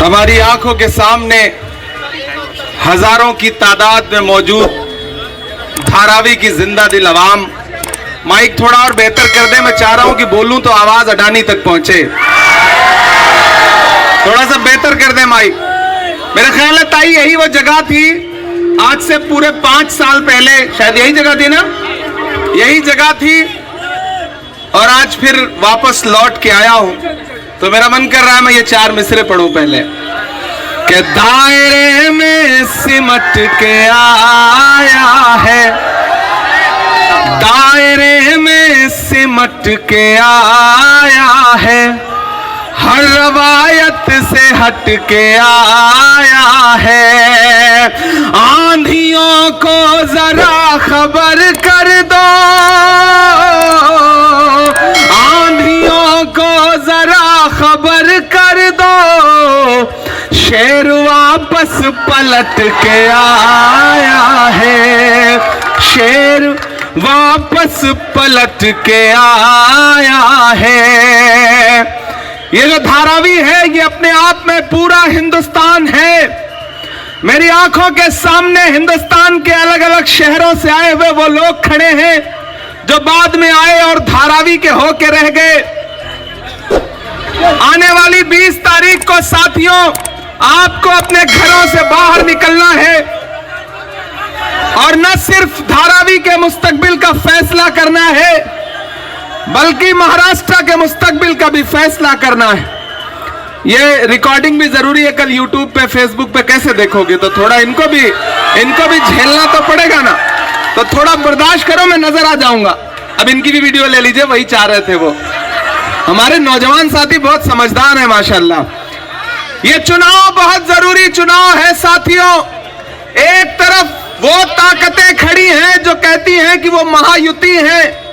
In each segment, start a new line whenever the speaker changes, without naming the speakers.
हमारी आंखों के सामने हजारों की तादाद में मौजूद धारावी की जिंदा दिल अवाम। माइक थोड़ा और बेहतर कर दे, मैं चाह रहा हूं कि बोलूं तो आवाज अडानी तक पहुंचे। थोड़ा सा बेहतर कर दे माइक। मेरा ख्याल है ताई यही वो जगह थी, आज से पूरे 5 साल पहले शायद यही जगह थी ना, यही जगह थी, और आज फिर वापस लौट के आया हूं। तो मेरा मन कर रहा है मैं ये 4 मिसरे पढ़ूं पहले कि दायरे में सिमट के आया है, दायरे में सिमट के आया है, हर रवायत से हट के आया है। आंधियों को जरा खबर कर दो, आंधियों को जरा खबर कर दो, शेर वापस पलट के आया है, शेर वापस पलट के आया है। ये जो धारावी है ये अपने आप में पूरा हिंदुस्तान है। मेरी आंखों के सामने हिंदुस्तान के अलग अलग शहरों से आए हुए वो लोग खड़े हैं जो बाद में आए और धारावी के होके रह गए। आने वाली 20 तारीख को साथियों आपको अपने घरों से बाहर निकलना है और न सिर्फ धारावी के मुस्तकबिल का फैसला करना है बल्कि महाराष्ट्र के मुस्तकबिल का भी फैसला करना है। ये रिकॉर्डिंग भी जरूरी है, कल यूट्यूब पे फेसबुक पे कैसे देखोगे, तो थोड़ा इनको भी झेलना तो पड़ेगा ना, तो थोड़ा बर्दाश्त करो, मैं नजर आ जाऊंगा। अब इनकी भी वीडियो ले लीजिए, वही चाह रहे थे वो। हमारे नौजवान साथी बहुत समझदार हैं माशाल्लाह। ये चुनाव बहुत जरूरी चुनाव है साथियों। एक तरफ वो ताकतें खड़ी हैं जो कहती हैं कि वो महायुति हैं,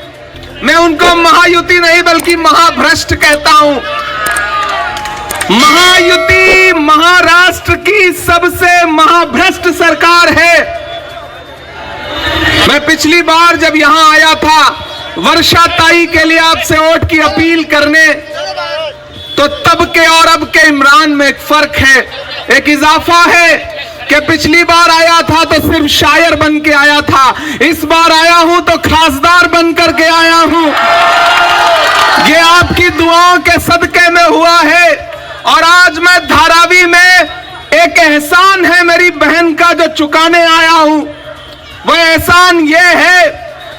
मैं उनको महायुति नहीं बल्कि महाभ्रष्ट कहता हूं। महायुति महाराष्ट्र की सबसे महाभ्रष्ट सरकार है। मैं पिछली बार जब यहां आया था वर्षा ताई के लिए आपसे वोट की अपील करने, तो तब के और अब के इमरान में एक फर्क है, एक इजाफा है कि पिछली बार आया था तो सिर्फ शायर बन के आया था, इस बार आया हूं तो खासदार बन करके आया हूं। ये आपकी दुआओं के सदके में हुआ है। और आज मैं धारावी में एक एहसान है मेरी बहन का जो चुकाने आया हूं। वो एहसान ये है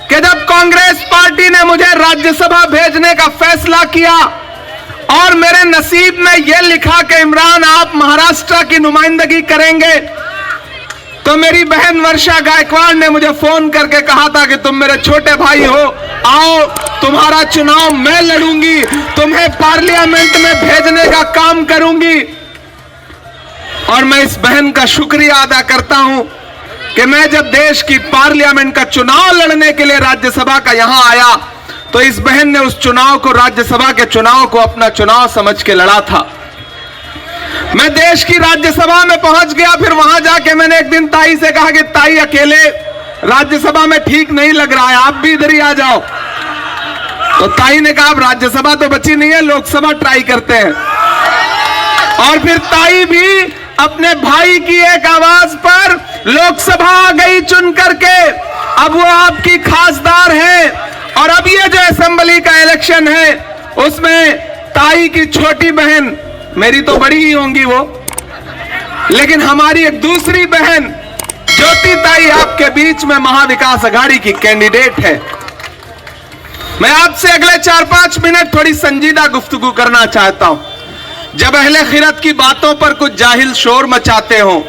कि जब कांग्रेस पार्टी ने मुझे राज्यसभा भेजने का फैसला किया और मेरे नसीब में यह लिखा कि इमरान आप महाराष्ट्र की नुमाइंदगी करेंगे, तो मेरी बहन वर्षा गायकवाड़ ने मुझे फोन करके कहा था कि तुम मेरे छोटे भाई हो, आओ तुम्हारा चुनाव मैं लड़ूंगी, तुम्हें पार्लियामेंट में भेजने का काम करूंगी। और मैं इस बहन का शुक्रिया अदा करता हूं कि मैं जब देश की पार्लियामेंट का चुनाव लड़ने के लिए राज्यसभा का यहां आया तो इस बहन ने उस चुनाव को, राज्यसभा के चुनाव को अपना चुनाव समझ के लड़ा था। मैं देश की राज्यसभा में पहुंच गया, फिर वहां जाके मैंने एक दिन ताई से कहा कि ताई अकेले राज्यसभा में ठीक नहीं लग रहा है, आप भी इधर ही आ जाओ। तो ताई ने कहा अब राज्यसभा तो बची नहीं है, लोकसभा ट्राई करते हैं। और फिर ताई भी अपने भाई की एक आवाज पर लोकसभा आ गई चुन करके, अब वो आपकी खासदार है। और अब ये जो असेंबली का इलेक्शन है उसमें ताई की छोटी बहन, मेरी तो बड़ी ही होंगी वो, लेकिन हमारी एक दूसरी बहन ज्योति ताई आपके बीच में महाविकास अघाड़ी की कैंडिडेट है। मैं आपसे अगले 4-5 मिनट थोड़ी संजीदा गुफ्तगू करना चाहता हूं। जब अहले खिरत की बातों पर कुछ जाहिल शोर मचाते हो,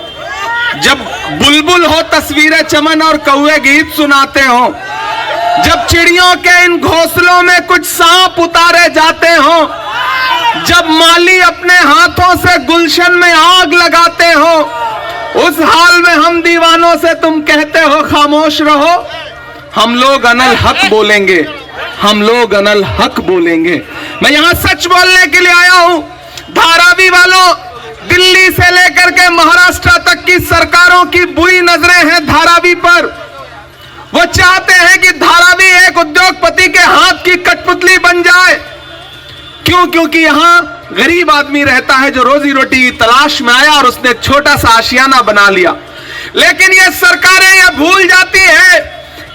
जब बुलबुल हो तस्वीरें चमन और कौवे गीत सुनाते हो, जब चिड़ियों के इन घोंसलों में कुछ सांप उतारे जाते हो, जब माली अपने हाथों से गुलशन में आग लगाते हो, उस हाल में हम दीवानों से तुम कहते हो खामोश रहो। हम लोग अनल हक बोलेंगे, हम लोग अनल हक बोलेंगे। मैं यहां सच बोलने के लिए आया हूं। धारावी वालों, दिल्ली से लेकर के महाराष्ट्र तक की सरकारों की बुरी नजरें हैं धारावी पर। वो चाहते हैं कि धारावी एक उद्योगपति के हाथ की कठपुतली बन जाए। क्यों? क्योंकि यहां गरीब आदमी रहता है जो रोजी रोटी की तलाश में आया और उसने एक छोटा सा आशियाना बना लिया। लेकिन ये सरकारें ये भूल जाती है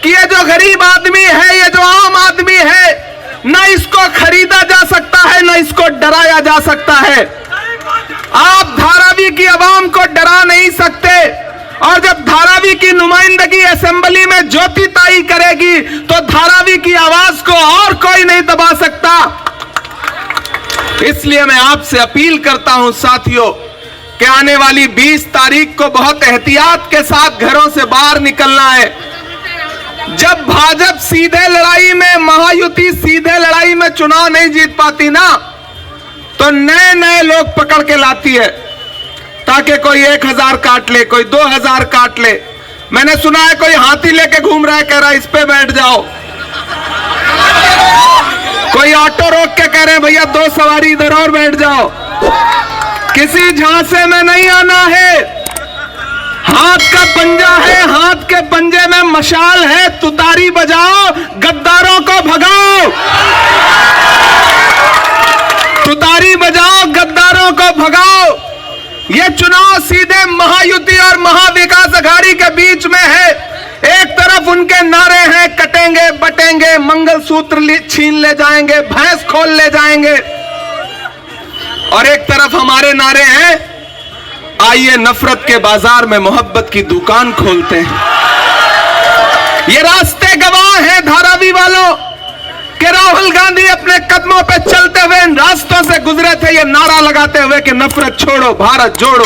कि ये जो गरीब आदमी है, ये जो आम आदमी है, ना इसको खरीदा जा सकता है, ना इसको डराया जा सकता है। आप धारावी की आवाम को डरा नहीं सकते, और जब धारावी की नुमाइंदगी असेंबली में ज्योति ताई करेगी तो धारावी की आवाज को और कोई नहीं दबा सकता। इसलिए मैं आपसे अपील करता हूं साथियों कि आने वाली 20 तारीख को बहुत एहतियात के साथ घरों से बाहर निकलना है। जब भाजपा सीधे लड़ाई में, महायुति सीधे लड़ाई में चुनाव नहीं जीत पाती ना, तो नए नए लोग पकड़ के लाती है ताकि कोई 1000 काट ले, कोई 2000 काट ले। मैंने सुना है कोई हाथी लेके घूम रहा है, कह रहा है इस पे बैठ जाओ। कोई ऑटो रोक के कह रहे हैं भैया 2 सवारी इधर और बैठ जाओ। किसी झांसे में नहीं आना है। हाथ का पंजा है, हाथ के पंजे में मशाल है, तुतारी बजाओ, गद्दारों को भगाओ। तुतारी बजाओ, गद्दारों को भगाओ। ये चुनाव सीधे महायुति और महाविकास अघाड़ी के बीच में है। एक तरफ उनके नारे हैं कटेंगे बटेंगे, मंगलसूत्र छीन ले जाएंगे, भैंस खोल ले जाएंगे, और एक तरफ हमारे नारे हैं आइए नफरत के बाजार में मोहब्बत की दुकान खोलते हैं। ये रास्ते गवाह हैं धारावी वालों कि राहुल गांधी अपने कदमों पे चलते हुए इन रास्तों से गुजरे थे, ये नारा लगाते हुए कि नफरत छोड़ो भारत जोड़ो,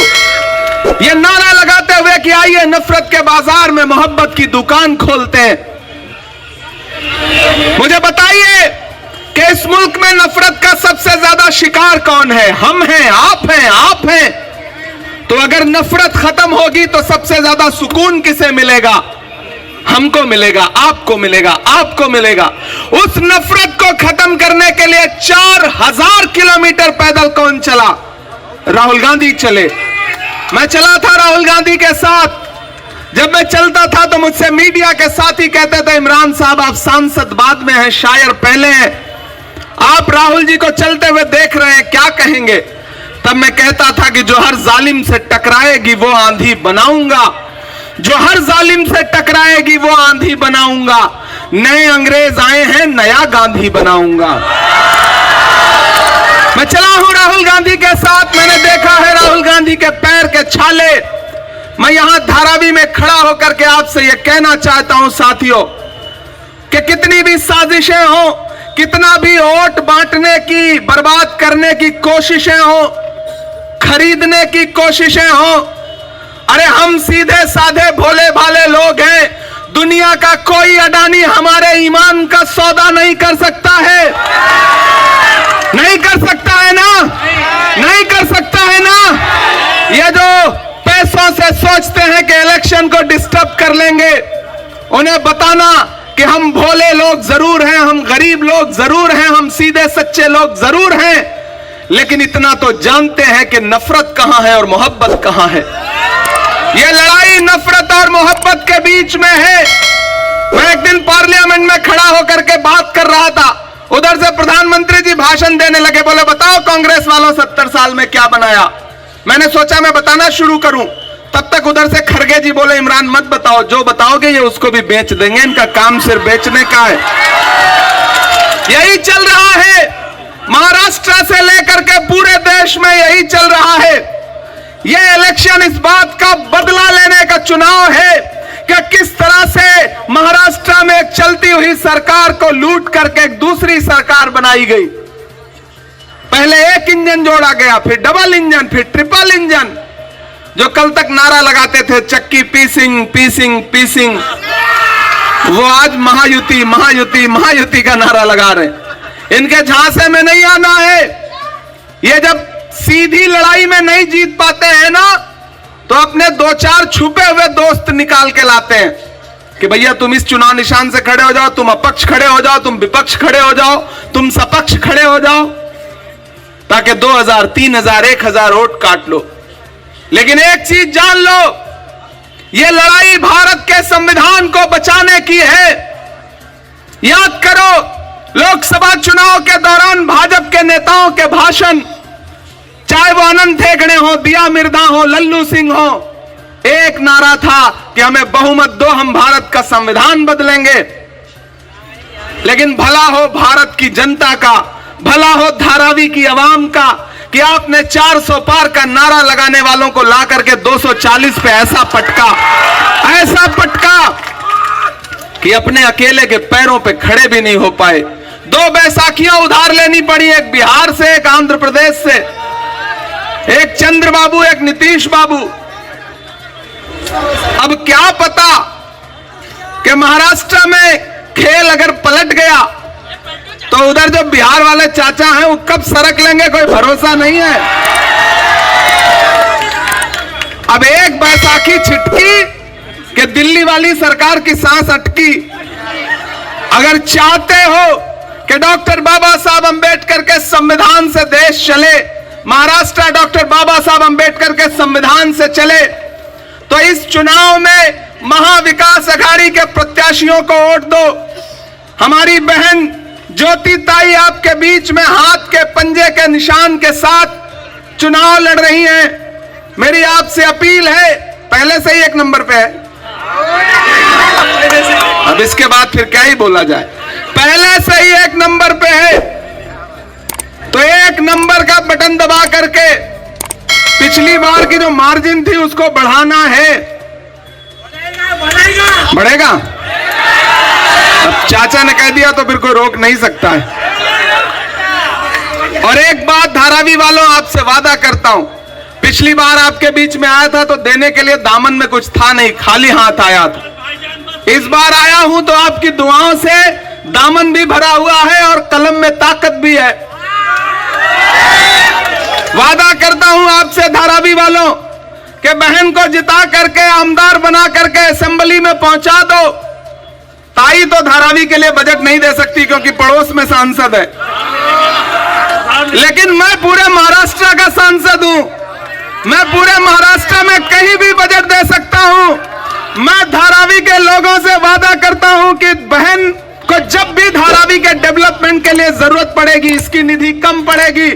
ये नारा लगाते हुए कि आइए नफरत के बाजार में मोहब्बत की दुकान खोलते हैं। मुझे बताइए कि इस मुल्क में नफरत का सबसे ज्यादा शिकार कौन है? हम हैं, आप हैं, आप हैं। तो अगर नफरत खत्म होगी तो सबसे ज्यादा सुकून किसे मिलेगा? हमको मिलेगा, आपको मिलेगा, आपको मिलेगा। उस नफरत को खत्म करने के लिए 4000 किलोमीटर पैदल कौन चला? राहुल गांधी चले। मैं चला था राहुल गांधी के साथ। जब मैं चलता था तो मुझसे मीडिया के साथी कहते थे इमरान साहब आप सांसद बाद में हैं, शायर पहले हैं, आप राहुल जी को चलते हुए देख रहे हैं, क्या कहेंगे? तब मैं कहता था कि जो हर जालिम से टकराएगी वो आंधी बनाऊंगा, जो हर जालिम से टकराएगी वो आंधी बनाऊंगा। नए अंग्रेज आए हैं, नया गांधी बनाऊंगा। मैं चला हूं राहुल गांधी के साथ, मैंने देखा है राहुल गांधी के पैर के छाले। मैं यहां धारावी में खड़ा होकर के आपसे यह कहना चाहता हूं साथियों कि कितनी भी साजिशें हो, कितना भी वोट बांटने की, बर्बाद करने की कोशिशें हो, खरीदने की कोशिशें हो, अरे हम सीधे साधे भोले भाले लोग हैं। दुनिया का कोई अडानी हमारे ईमान का सौदा नहीं कर सकता है। नहीं कर सकता है ना? नहीं कर सकता है ना? ये जो पैसों से सोचते हैं कि इलेक्शन को डिस्टर्ब कर लेंगे, उन्हें बताना कि हम भोले लोग जरूर हैं, हम गरीब लोग जरूर हैं, हम सीधे सच्चे लोग जरूर हैं, लेकिन इतना तो जानते हैं कि नफरत कहां है और मोहब्बत कहां है। यह लड़ाई नफरत और मोहब्बत के बीच में है। मैं एक दिन पार्लियामेंट में खड़ा होकर के बात कर रहा था, उधर से प्रधानमंत्री जी भाषण देने लगे, बोले बताओ कांग्रेस वालों 70 साल में क्या बनाया। मैंने सोचा मैं बताना शुरू करूं, तब तक उधर से खड़गे जी बोले इमरान मत बताओ, जो बताओगे ये उसको भी बेच देंगे, इनका काम सिर्फ बेचने का है। यही चल रहा है, महाराष्ट्र से लेकर के पूरे देश में यही चल रहा है। यह इलेक्शन इस बात का बदला लेने का चुनाव है कि किस तरह से महाराष्ट्र में एक चलती हुई सरकार को लूट करके एक दूसरी सरकार बनाई गई। पहले एक इंजन जोड़ा गया, फिर डबल इंजन, फिर ट्रिपल इंजन। जो कल तक नारा लगाते थे चक्की पीसिंग पीसिंग पीसिंग, वो आज महायुति महायुति महायुति का नारा लगा रहे। इनके झांसे में नहीं आना है। ये जब सीधी लड़ाई में नहीं जीत पाते हैं ना, तो अपने 2-4 छुपे हुए दोस्त निकाल के लाते हैं कि भैया तुम इस चुनाव निशान से खड़े हो जाओ, तुम अपक्ष खड़े हो जाओ, तुम विपक्ष खड़े हो जाओ, तुम सपक्ष खड़े हो जाओ, ताकि 2000, 3000, 1000 वोट काट लो। लेकिन एक चीज जान लो, यह लड़ाई भारत के संविधान को बचाने की है। याद करो, लोकसभा चुनाव के दौरान भाजपा के नेताओं के भाषण, चाहे वो अनंत हेगड़े हो, दिया मिर्धा हो, लल्लू सिंह हो, एक नारा था कि हमें बहुमत दो, हम भारत का संविधान बदलेंगे। लेकिन भला हो भारत की जनता का, भला हो धारावी की आवाम का कि आपने 400 पार का नारा लगाने वालों को ला करके 240 पे ऐसा पटका कि अपने अकेले के पैरों पे खड़े भी नहीं हो पाए। 2 बैसाखियां उधार लेनी पड़ी, एक बिहार से, एक आंध्र प्रदेश से, एक चंद्रबाबू, एक नीतीश बाबू। अब क्या पता कि महाराष्ट्र में खेल अगर पलट गया तो उधर जो बिहार वाले चाचा हैं वो कब सरक लेंगे, कोई भरोसा नहीं है। अब एक बैसाखी छिटकी कि दिल्ली वाली सरकार की सांस अटकी। अगर चाहते हो कि डॉक्टर बाबा साहब अंबेडकर के संविधान से देश चले, महाराष्ट्र डॉक्टर बाबा साहब अंबेडकर के संविधान से चले, तो इस चुनाव में महाविकास अघाड़ी के प्रत्याशियों को वोट दो। हमारी बहन ज्योति ताई आपके बीच में हाथ के पंजे के निशान के साथ चुनाव लड़ रही हैं। मेरी आपसे अपील है, पहले से ही 1 नंबर पे है, अब इसके बाद फिर क्या ही बोला जाए, पहले से ही 1 नंबर पे है, तो 1 नंबर का बटन दबा करके पिछली बार की जो मार्जिन थी उसको बढ़ाना है। बढ़ेगा? अब चाचा ने कह दिया तो फिर कोई रोक नहीं सकता है। और एक बात धारावी वालों, आपसे वादा करता हूं, पिछली बार आपके बीच में आया था तो देने के लिए दामन में कुछ था नहीं, खाली हाथ आया था। इस बार आया हूं तो आपकी दुआओं से दामन भी भरा हुआ है और कलम में ताकत भी है। वादा करता हूं आपसे धारावी वालों कि बहन को जिता करके आमदार बना करके असेंबली में पहुंचा दो। ताई तो धारावी के लिए बजट नहीं दे सकती क्योंकि पड़ोस में सांसद है, लेकिन मैं पूरे महाराष्ट्र का सांसद हूं, मैं पूरे महाराष्ट्र में कहीं भी बजट दे सकता हूं। मैं धारावी के लोगों से वादा करता हूं कि बहन को जब भी धारावी के डेवलपमेंट के लिए जरूरत पड़ेगी, इसकी निधि कम पड़ेगी,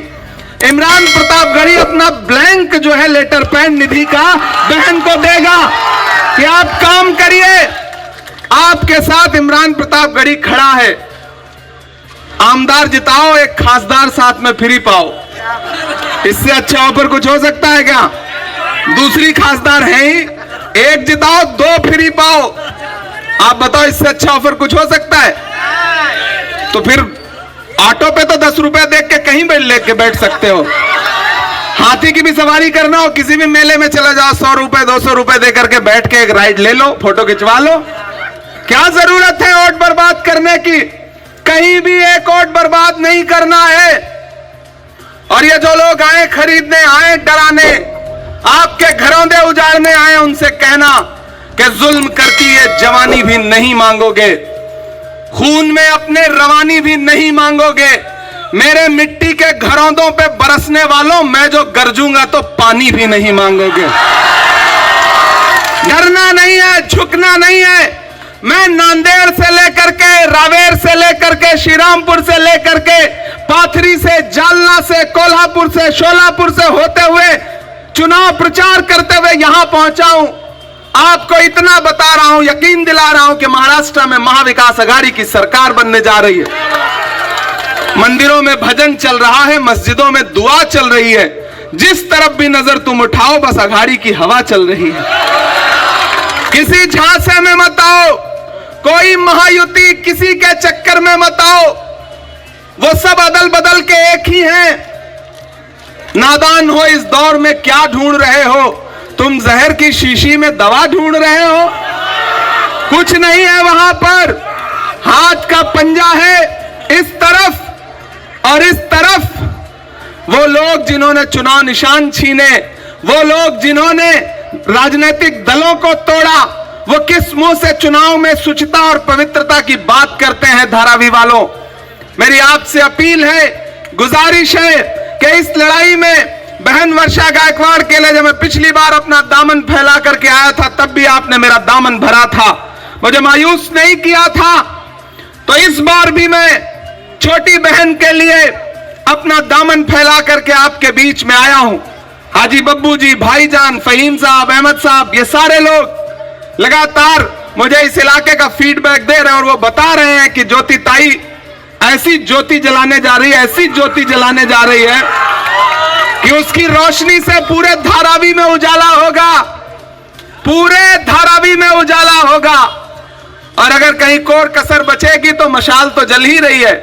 इमरान प्रतापगढ़ी अपना ब्लैंक जो है लेटर पैड निधि का बहन को देगा कि आप काम करिए। आपके साथ इमरान प्रतापगढ़ी खड़ा है। आमदार जिताओ, एक खासदार साथ में फ्री पाओ, इससे अच्छा ऑफर कुछ हो सकता है क्या? दूसरी खासदार है ही, एक जिताओ 2 फ्री पाओ। आप बताओ इससे अच्छा ऑफर कुछ हो सकता है? तो फिर ऑटो पे तो 10 रुपए देख के कहीं लेके बैठ सकते हो। हाथी की भी सवारी करना हो, किसी भी मेले में चला जाओ, 100 रुपए 200 रुपए दे करके बैठ के एक राइड ले लो, फोटो खिंचवा लो। क्या जरूरत है वोट बर्बाद करने की? कहीं भी एक वोट बर्बाद नहीं करना है। और ये जो लोग आए खरीदने, आए डराने, आपके घरों दे उजाड़ने आए, उनसे कहना कि जुल्म करती ये जवानी भी नहीं मांगोगे, खून में अपने रवानी भी नहीं मांगोगे। मेरे मिट्टी के घरौंदों पे बरसने वालों, मैं जो गरजूंगा तो पानी भी नहीं मांगोगे। डरना नहीं है, झुकना नहीं है। मैं नांदेड़ से लेकर के, रावेर से लेकर के, श्रीरामपुर से लेकर के, पाथरी से, जालना से, कोल्हापुर से, शोलापुर से होते हुए चुनाव प्रचार करते हुए यहां पहुंचा हूं। आपको इतना बता रहा हूं, यकीन दिला रहा हूं कि महाराष्ट्र में महाविकास अघाड़ी की सरकार बनने जा रही है। मंदिरों में भजन चल रहा है, मस्जिदों में दुआ चल रही है। जिस तरफ भी नजर तुम उठाओ बस अघाड़ी की हवा चल रही है। किसी झांसे में मत आओ, कोई महायुति किसी के चक्कर में मत आओ, वो सब अदल बदल के एक ही हैं। नादान हो, इस दौर में क्या ढूंढ रहे हो? तुम जहर की शीशी में दवा ढूंढ रहे हो? कुछ नहीं है वहां पर। हाथ का पंजा है इस तरफ और इस तरफ। वो लोग जिन्होंने चुनाव निशान छीने, वो लोग जिन्होंने राजनीतिक दलों को तोड़ा, वो किस मुंह से चुनाव में शुचिता और पवित्रता की बात करते हैं? धारावी वालों, मेरी आपसे अपील है, गुजारिश है कि इस लड़ाई में बहन वर्षा गायकवाड़ के लिए जब मैं पिछली बार अपना दामन फैला करके आया था तब भी आपने मेरा दामन भरा था, मुझे मायूस नहीं किया था। तो इस बार भी मैं छोटी बहन के लिए अपना दामन फैला करके आपके बीच में आया हूं। हाजी बब्बू जी, भाईजान, फहीम साहब, अहमद साहब, ये सारे लोग लगातार मुझे इस इलाके का फीडबैक दे रहे हैं और वो बता रहे हैं कि ज्योति ताई ऐसी ज्योति जलाने जा रही है, ऐसी ज्योति जलाने जा रही है कि उसकी रोशनी से पूरे धारावी में उजाला होगा, पूरे धारावी में उजाला होगा। और अगर कहीं कोर कसर बचेगी तो मशाल तो जल ही रही है,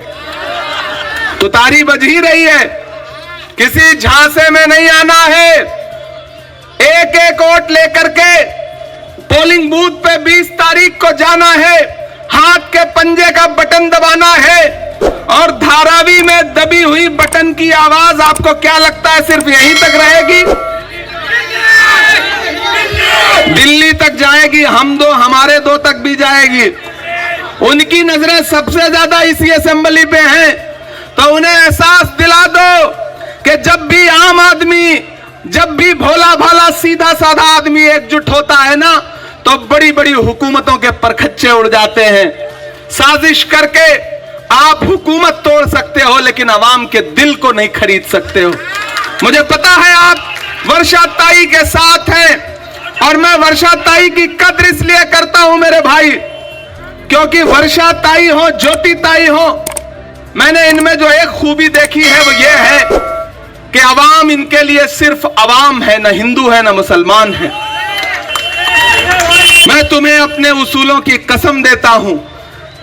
तुतारी बज ही रही है। किसी झांसे में नहीं आना है, एक एक वोट लेकर के पोलिंग बूथ पे 20 तारीख को जाना है, हाथ के पंजे का बटन दबाना है और धारावी में दबी हुई बटन की आवाज आपको क्या लगता है सिर्फ यहीं तक रहेगी? दिल्ली तक जाएगी, हम दो हमारे दो तक भी जाएगी। उनकी नजरें सबसे ज्यादा इसी असेंबली पे हैं, तो उन्हें एहसास दिला दो कि जब भी आम आदमी, जब भी भोला भाला सीधा साधा आदमी एकजुट होता है ना, तो बड़ी बड़ी हुकूमतों के परखच्चे उड़ जाते हैं। साजिश करके आप हुकूमत तोड़ सकते हो लेकिन अवाम के दिल को नहीं खरीद सकते हो। मुझे पता है आप वर्षा ताई के साथ हैं और मैं वर्षा ताई की कद्र इसलिए करता हूं मेरे भाई, क्योंकि वर्षा ताई हो, ज्योति ताई हो, मैंने इनमें जो एक खूबी देखी है वो ये है कि अवाम इनके लिए सिर्फ अवाम है, न हिंदू है न मुसलमान है। मैं तुम्हें अपने उसूलों की कसम देता हूं,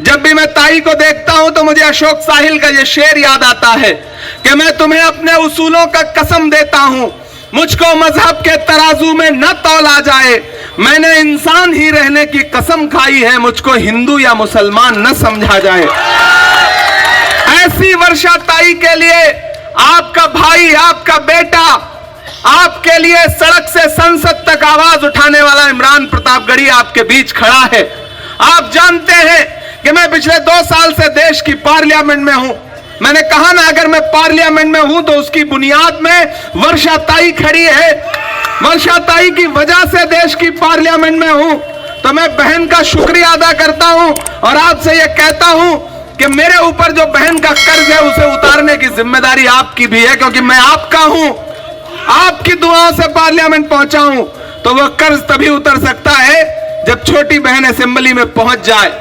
जब भी मैं ताई को देखता हूं तो मुझे अशोक साहिल का ये शेर याद आता है कि मैं तुम्हें अपने उसूलों का कसम देता हूं, मुझको मजहब के तराजू में न तौला जाए, मैंने इंसान ही रहने की कसम खाई है, मुझको हिंदू या मुसलमान न समझा जाए। ऐसी वर्षा ताई के लिए आपका भाई, आपका बेटा, आपके लिए सड़क से संसद तक आवाज उठाने वाला इमरान प्रतापगढ़ी आपके बीच खड़ा है। आप जानते हैं कि मैं पिछले 2 साल से देश की पार्लियामेंट में हूं। मैंने कहा ना, अगर मैं पार्लियामेंट में हूं तो उसकी बुनियाद में वर्षा ताई खड़ी है। वर्षा ताई की वजह से देश की पार्लियामेंट में हूं, तो मैं बहन का शुक्रिया अदा करता हूं और आपसे यह कहता हूं कि मेरे ऊपर जो बहन का कर्ज है उसे उतारने की जिम्मेदारी आपकी भी है, क्योंकि मैं आपका हूं, आपकी दुआओं से पार्लियामेंट पहुंचा हूं। तो वह कर्ज तभी उतर सकता है जब छोटी बहन असेंबली में पहुंच जाए।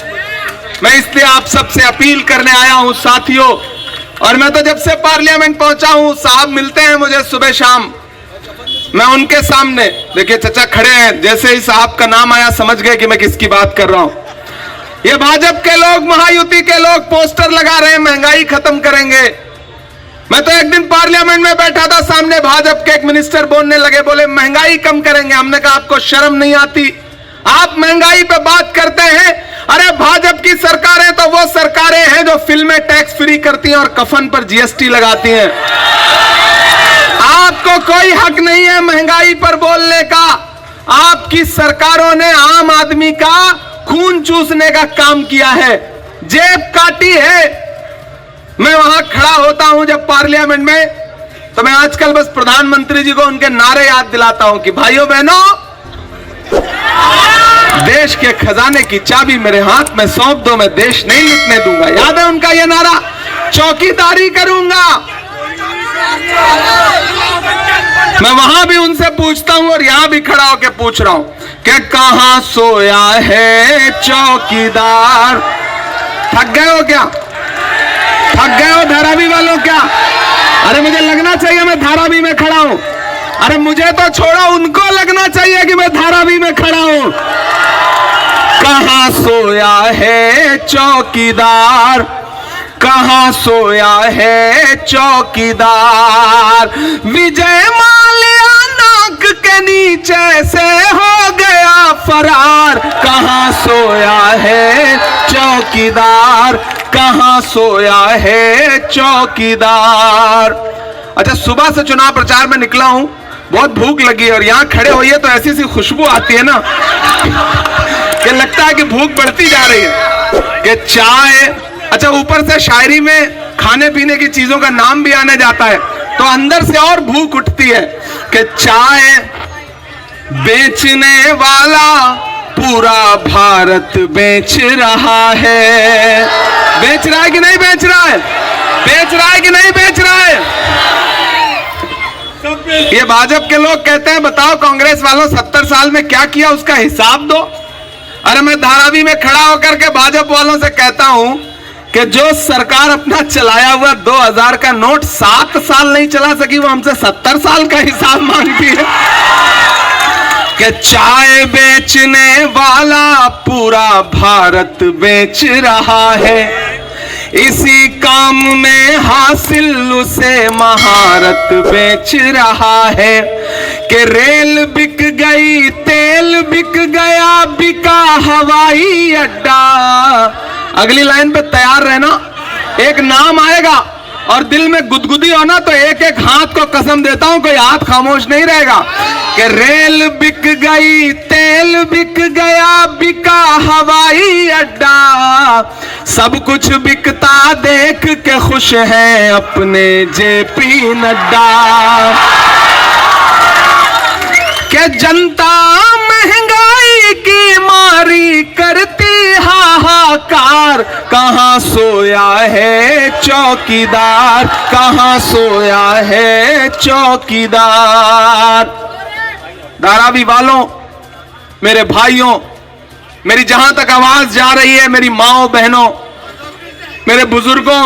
मैं इसलिए आप सबसे अपील करने आया हूं साथियों, और मैं तो जब से पार्लियामेंट पहुंचा हूं, साहब मिलते हैं मुझे सुबह शाम, मैं उनके सामने, देखिए चचा खड़े हैं, जैसे ही साहब का नाम आया समझ गए कि मैं किसकी बात कर रहा हूं। ये भाजपा के लोग, महायुति के लोग पोस्टर लगा रहे हैं महंगाई खत्म करेंगे। मैं तो एक दिन पार्लियामेंट में बैठा था, सामने भाजपा के एक मिनिस्टर बोलने लगे, बोले महंगाई कम करेंगे। हमने कहा आपको शर्म नहीं आती, आप महंगाई पे बात करते हैं? अरे भाजपा की सरकारें तो वो सरकारें हैं जो फिल्में टैक्स फ्री करती हैं और कफन पर जीएसटी लगाती हैं। आपको कोई हक नहीं है महंगाई पर बोलने का। आपकी सरकारों ने आम आदमी का खून चूसने का काम किया है, जेब काटी है। मैं वहां खड़ा होता हूं जब पार्लियामेंट में, तो मैं आजकल बस प्रधानमंत्री जी को उनके नारे याद दिलाता हूं कि भाइयों बहनों, देश के खजाने की चाबी मेरे हाथ में सौंप दो, मैं देश नहीं लुटने दूंगा। याद है उनका यह नारा? चौकीदारी करूंगा। मैं वहां भी उनसे पूछता हूं और यहां भी खड़ा होकर पूछ रहा हूं कि कहां सोया है चौकीदार? थक गए हो क्या? थक गए हो धारावी वालों क्या? अरे मुझे लगना चाहिए मैं धारावी में खड़ा हूं। अरे मुझे तो छोड़ो, उनको लगना चाहिए कि मैं धारावी में खड़ा हूं। कहां सोया है चौकीदार? कहां सोया है चौकीदार? विजय माल्या नाक के नीचे से हो गया फरार। कहां सोया है चौकीदार? कहां सोया है चौकीदार? अच्छा, सुबह से चुनाव प्रचार में निकला हूं, बहुत भूख लगी है और यहां खड़े होइए तो ऐसी सी खुशबू आती है ना कि लगता है कि भूख बढ़ती जा रही है। कि चाय, अच्छा ऊपर से शायरी में खाने पीने की चीजों का नाम भी आने जाता है, तो अंदर से और भूख उठती है कि चाय बेचने वाला पूरा भारत बेच रहा है। बेच रहा है कि नहीं बेच रहा है? बेच रहा है कि नहीं बेच रहा है? ये भाजपा के लोग कहते हैं बताओ कांग्रेस वालों 70 साल में क्या किया उसका हिसाब दो। अरे मैं धारावी में खड़ा होकर के भाजपा वालों से कहता हूं कि जो सरकार अपना चलाया हुआ 2000 का नोट 7 साल नहीं चला सकी, वो हमसे 70 साल का हिसाब मांगती है। कि चाय बेचने वाला पूरा भारत बेच रहा है, इसी काम में हासिल उसे महारत बेच रहा है। कि रेल बिक गई, तेल बिक गया, बिका हवाई अड्डा। अगली लाइन पे तैयार रहना, एक नाम आएगा और दिल में गुदगुदी होना तो एक एक हाथ को कसम देता हूं कोई हाथ खामोश नहीं रहेगा। कि रेल बिक गई, तेल बिक गया, बिका हवाई अड्डा, सब कुछ बिकता देख के खुश है अपने जेपी नड्डा। कि जनता महंगाई की मारी करती हाहाकार, कहां सोया है चौकीदार, कहां सोया है चौकीदार। धारावी वालों, मेरे भाइयों, मेरी जहां तक आवाज जा रही है, मेरी माओ बहनों, मेरे बुजुर्गों,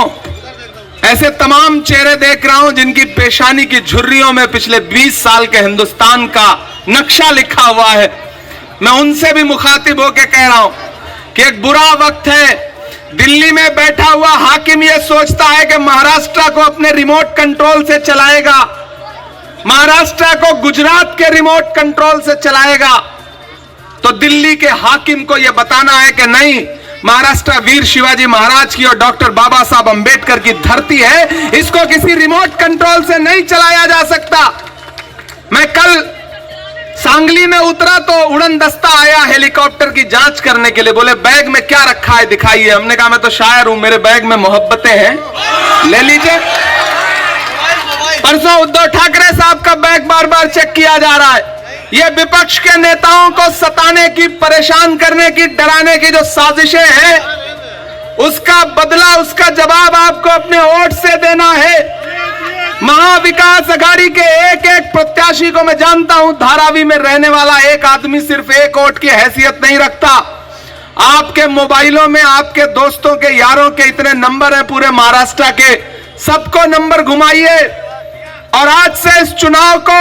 ऐसे तमाम चेहरे देख रहा हूं जिनकी पेशानी की झुर्रियों में पिछले 20 साल के हिंदुस्तान का नक्शा लिखा हुआ है। मैं उनसे भी मुखातिब होकर कह रहा हूं कि एक बुरा वक्त है। दिल्ली में बैठा हुआ हाकिम यह सोचता है कि महाराष्ट्र को अपने रिमोट कंट्रोल से चलाएगा, महाराष्ट्र को गुजरात के रिमोट कंट्रोल से चलाएगा। तो दिल्ली के हाकिम को यह बताना है कि नहीं, महाराष्ट्र वीर शिवाजी महाराज की और डॉक्टर बाबा साहब अंबेडकर की धरती है, इसको किसी रिमोट कंट्रोल से नहीं चलाया जा सकता। मैं कल सांगली में उतरा तो उड़न दस्ता आया हेलीकॉप्टर की जांच करने के लिए। बोले बैग में क्या रखा है दिखाइए। हमने कहा मैं तो शायर हूं, मेरे बैग में मोहब्बतें हैं, ले लीजिए। परसों उद्धव ठाकरे साहब का बैग बार बार चेक किया जा रहा है। ये विपक्ष के नेताओं को सताने की, परेशान करने की, डराने की जो साजिशें हैं, उसका बदला, उसका जवाब आपको अपने वोट से देना है। महाविकास अघाड़ी के एक एक प्रत्याशी को मैं जानता हूं। धारावी में रहने वाला एक आदमी सिर्फ एक वोट की हैसियत नहीं रखता। आपके मोबाइलों में आपके दोस्तों के, यारों के इतने नंबर हैं पूरे महाराष्ट्र के, सबको नंबर घुमाइए और आज से इस चुनाव को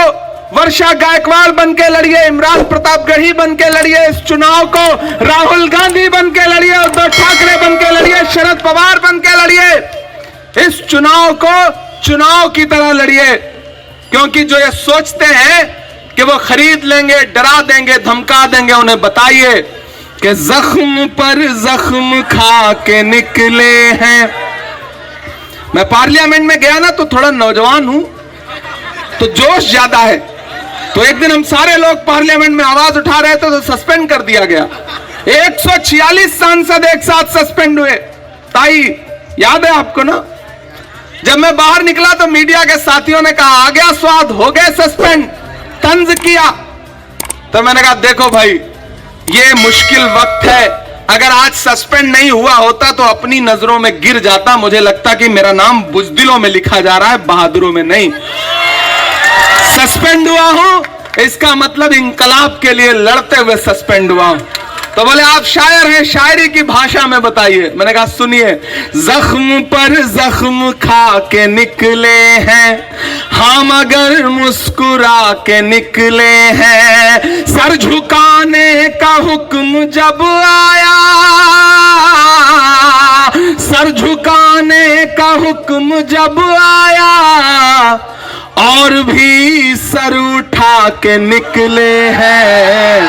वर्षा गायकवाड़ बन के लड़िए, इमरान प्रतापगढ़ी बन के लड़िए, इस चुनाव को राहुल गांधी बन के लड़िए, उद्धव ठाकरे बन के लड़िए, शरद पवार बन के लड़िए। इस चुनाव को चुनाव की तरह लड़िए, क्योंकि जो ये सोचते हैं कि वो खरीद लेंगे, डरा देंगे, धमका देंगे, उन्हें बताइए कि जख्म पर जख्म खा के निकले हैं। मैं पार्लियामेंट में गया ना तो थोड़ा नौजवान हूं तो जोश ज्यादा है। तो एक दिन हम सारे लोग पार्लियामेंट में आवाज उठा रहे थे तो सस्पेंड कर दिया गया। 146 सांसद एक साथ सस्पेंड हुए। ताई याद है आपको ना? जब मैं बाहर निकला तो मीडिया के साथियों ने कहा आ गया स्वाद, हो गए सस्पेंड, तंज किया। तो मैंने कहा देखो भाई, ये मुश्किल वक्त है। अगर आज सस्पेंड नहीं हुआ होता तो अपनी नजरों में गिर जाता। मुझे लगता कि मेरा नाम बुजदिलों में लिखा जा रहा है, बहादुरों में नहीं। सस्पेंड हुआ हूं इसका मतलब इंकलाब के लिए लड़ते हुए सस्पेंड हुआ हूं। तो बोले आप शायर हैं, शायरी की भाषा में बताइए। मैंने कहा सुनिए, जख्म पर जख्म खा के निकले हैं हम, अगर मुस्कुरा के निकले हैं। सर झुकाने का हुक्म जब आया, सर झुकाने का हुक्म जब आया, और भी सर उठा के निकले हैं,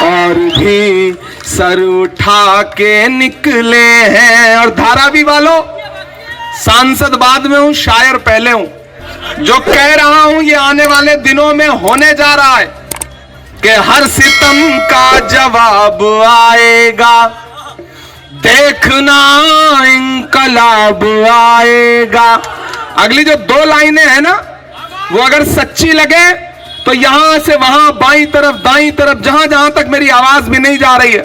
और भी सर उठा के निकले हैं। और धारावी वालों, सांसद बाद में हूं, शायर पहले हूं। जो कह रहा हूं ये आने वाले दिनों में होने जा रहा है कि हर सितम का जवाब आएगा, देखना इंकलाब आएगा। अगली जो 2 लाइनें हैं ना, वो अगर सच्ची लगे तो यहां से वहां, बाईं तरफ, दाईं तरफ, जहां जहां तक मेरी आवाज भी नहीं जा रही है,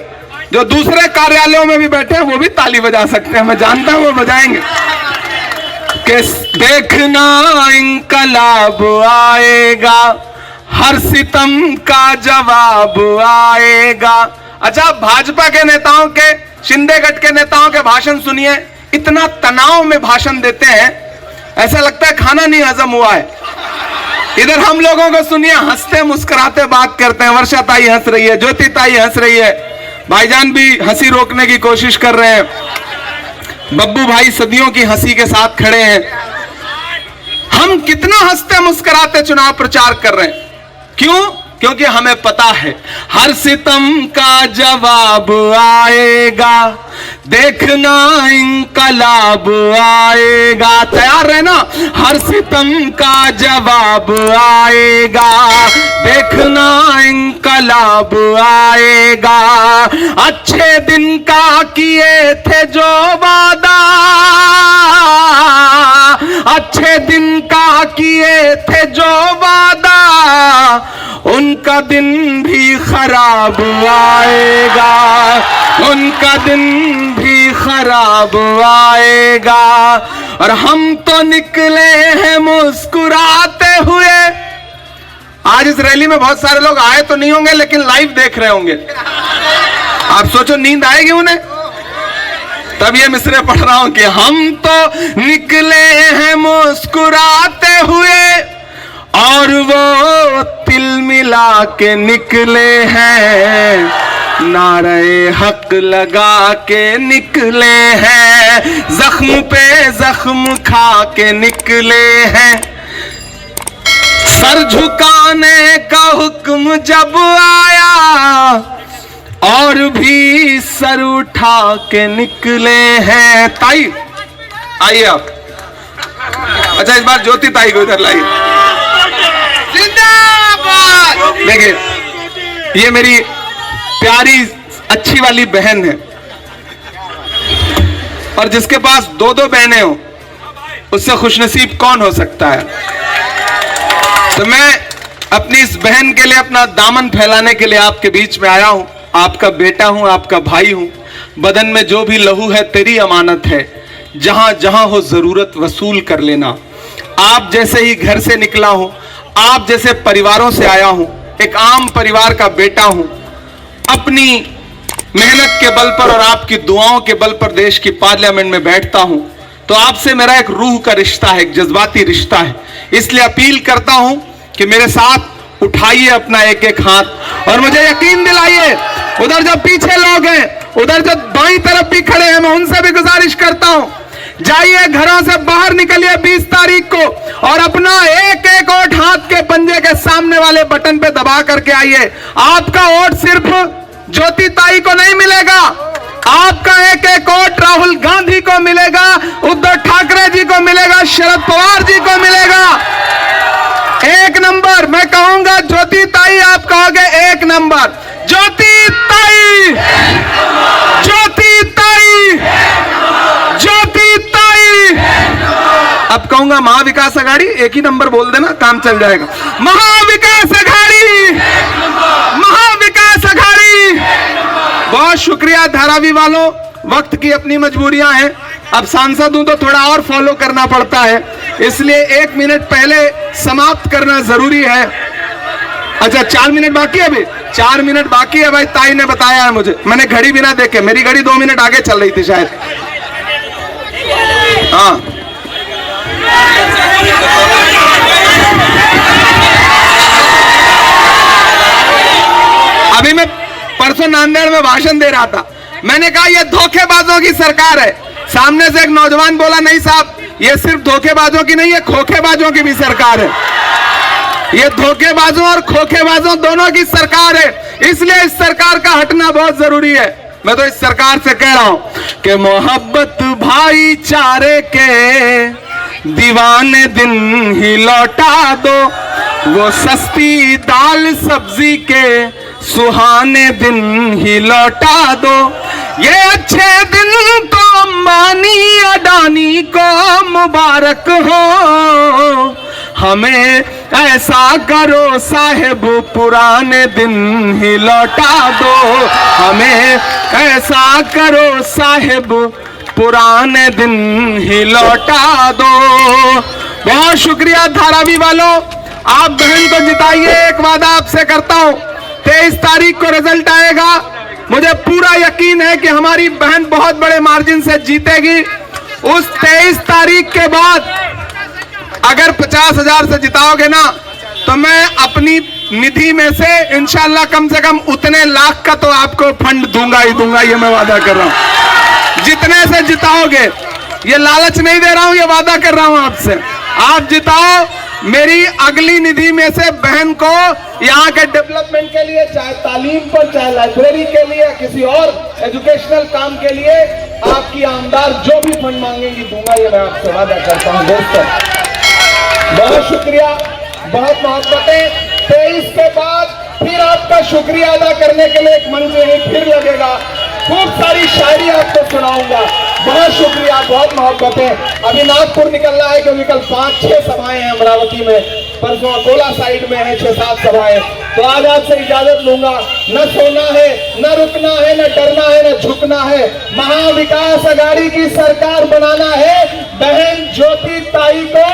जो दूसरे कार्यालयों में भी बैठे हैं वो भी ताली बजा सकते हैं। मैं जानता हूं वो बजाएंगे। कि देखना इंकलाब आएगा, हर सितम का जवाब आएगा। अच्छा, भाजपा के नेताओं के, शिंदे गठ के नेताओं के भाषण सुनिए, इतना तनाव में भाषण देते हैं, ऐसा लगता है खाना नहीं हजम हुआ है। इधर हम लोगों को सुनिए, हंसते मुस्कुराते बात करते हैं। वर्षा ताई हंस रही है, ज्योति ताई हंस रही है, भाईजान भी हंसी रोकने की कोशिश कर रहे हैं, बब्बू भाई सदियों की हंसी के साथ खड़े हैं। हम कितना हंसते मुस्कुराते चुनाव प्रचार कर रहे हैं, क्यों? क्योंकि हमें पता है हर सितम का जवाब आएगा, देखना इंकलाब आएगा। तैयार रहना, हर सितम का जवाब आएगा, देखना इंकलाब आएगा। अच्छे दिन का किए थे जो वादा, अच्छे दिन का किए थे जो वादा, उनका दिन भी खराब आएगा, उनका दिन भी खराब आएगा। और हम तो निकले हैं मुस्कुराते हुए। आज इस रैली में बहुत सारे लोग आए तो नहीं होंगे, लेकिन लाइव देख रहे होंगे। आप सोचो नींद आएगी उन्हें? तब ये मिसरे पढ़ रहा हूं कि हम तो निकले हैं मुस्कुराते हुए, और वो तिल मिला के निकले हैं, नारे हक लगा के निकले हैं, जख्म पे जख्म खा के निकले हैं। सर झुकाने का हुक्म जब आया, और भी सर उठा के निकले हैं। ताई आइए आप। अच्छा, इस बार ज्योति ताई को इधर लाइए। देखिए, ये मेरी प्यारी अच्छी वाली बहन है, और जिसके पास दो दो बहनें हो, उससे खुशनसीब कौन हो सकता है। तो मैं अपनी इस बहन के लिए अपना दामन फैलाने के लिए आपके बीच में आया हूं। आपका बेटा हूं, आपका भाई हूं। बदन में जो भी लहू है तेरी अमानत है, जहां जहां हो जरूरत वसूल कर लेना। आप जैसे ही घर से निकला हूं, आप जैसे परिवारों से आया हूं, एक आम परिवार का बेटा हूं। अपनी मेहनत के बल पर और आपकी दुआओं के बल पर देश की पार्लियामेंट में बैठता हूं। तो आपसे मेरा एक रूह का रिश्ता है, एक जज्बाती रिश्ता है। इसलिए अपील करता हूं कि मेरे साथ उठाइए अपना एक एक हाथ, और मुझे यकीन दिलाइए, उधर जो पीछे लोग हैं, उधर जो बाईं तरफ भी खड़े हैं, मैं उनसे भी गुजारिश करता हूं, जाइए घरों से बाहर निकलिए 20 तारीख को, और अपना एक एक वोट हाथ के पंजे के सामने वाले बटन पे दबा करके आइए। आपका वोट सिर्फ ज्योति ताई को नहीं मिलेगा, आपका एक एक वोट राहुल गांधी को मिलेगा, उद्धव ठाकरे जी को मिलेगा, शरद पवार जी को मिलेगा। एक नंबर मैं कहूंगा ज्योति ताई, आप कहोगे एक नंबर। ज्योति ताई, ज्योति ताई, ज्योति ताई। अब कहूंगा महाविकास अघाड़ी, एक ही नंबर बोल देना, काम चल जाएगा। महाविकास अघाड़ी, महाविकास अघाड़ी। बहुत शुक्रिया धारावी वालों, वक्त की अपनी मजबूरियां हैं। अब सांसद हूं तो थोड़ा और फॉलो करना पड़ता है, इसलिए 1 मिनट पहले समाप्त करना जरूरी है। अच्छा, 4 मिनट बाकी है, अभी 4 मिनट बाकी है। भाई ताई ने बताया है मुझे, मैंने घड़ी बिना देखे, मेरी घड़ी 2 मिनट आगे चल रही थी शायद। हाँ, अभी मैं परसों नांदेड़ में भाषण दे रहा था, मैंने कहा यह धोखेबाजों की सरकार है। सामने से एक नौजवान बोला, नहीं साहब, ये सिर्फ धोखेबाजों की नहीं है, खोखेबाजों की भी सरकार है। ये धोखेबाजों और खोखेबाजों दोनों की सरकार है, इसलिए इस सरकार का हटना बहुत जरूरी है। मैं तो इस सरकार से कह रहा हूं कि मोहब्बत भाईचारे के दीवाने दिन ही लौटा दो, वो सस्ती दाल सब्जी के सुहाने दिन ही लौटा दो। ये अच्छे दिन तो अंबानी अडानी को मुबारक हो, हमें ऐसा करो साहेब पुराने दिन ही लौटा दो, हमें ऐसा करो साहेब पुराने दिन ही लौटा दो। बहुत शुक्रिया धारावी वालों, आप बहन को जिताइए। एक वादा आपसे करता हूं, 23 तारीख को रिजल्ट आएगा, मुझे पूरा यकीन है कि हमारी बहन बहुत बड़े मार्जिन से जीतेगी। उस 23 तारीख के बाद अगर 50,000 से जिताओगे ना, तो मैं अपनी निधि में से इंशाल्लाह कम से कम उतने लाख का तो आपको फंड दूंगा ही दूंगा, ये मैं वादा कर रहा हूं। जितने से जिताओगे, ये लालच नहीं दे रहा हूं, ये वादा कर रहा हूं आपसे। आप जिताओ, मेरी अगली निधि में से बहन को यहाँ के डेवलपमेंट के लिए, चाहे तालीम पर, चाहे लाइब्रेरी के लिए, किसी और एजुकेशनल काम के लिए, आपकी आमदार जो भी फंड मांगेंगी दूंगा, ये मैं आपसे वादा करता हूँ। दोस्तों बहुत शुक्रिया, बहुत मोहब्बतें। 23 के बाद फिर आपका शुक्रिया अदा करने के लिए एक मंच यहीं फिर लगेगा, खूब सारी शायरी आपको सुनाऊंगा। बहुत शुक्रिया, बहुत मोहब्बतें। अभी नागपुर निकलना है क्योंकि कल 5-6 सभाएं हैं अमरावती में, परसों अकोला साइड में है 6-7 सभाएं। तो आज आपसे इजाजत लूंगा। न सोना है, न रुकना है, न डरना है, न झुकना है। महाविकास अघाड़ी की सरकार बनाना है, बहन ज्योति ताई को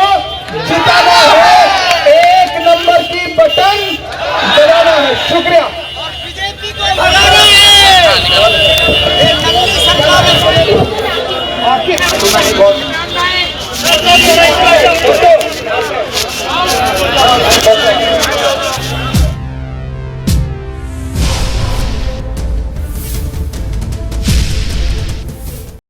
जिताना है, 1 नंबर की बटन दबाना है। शुक्रिया। आपकी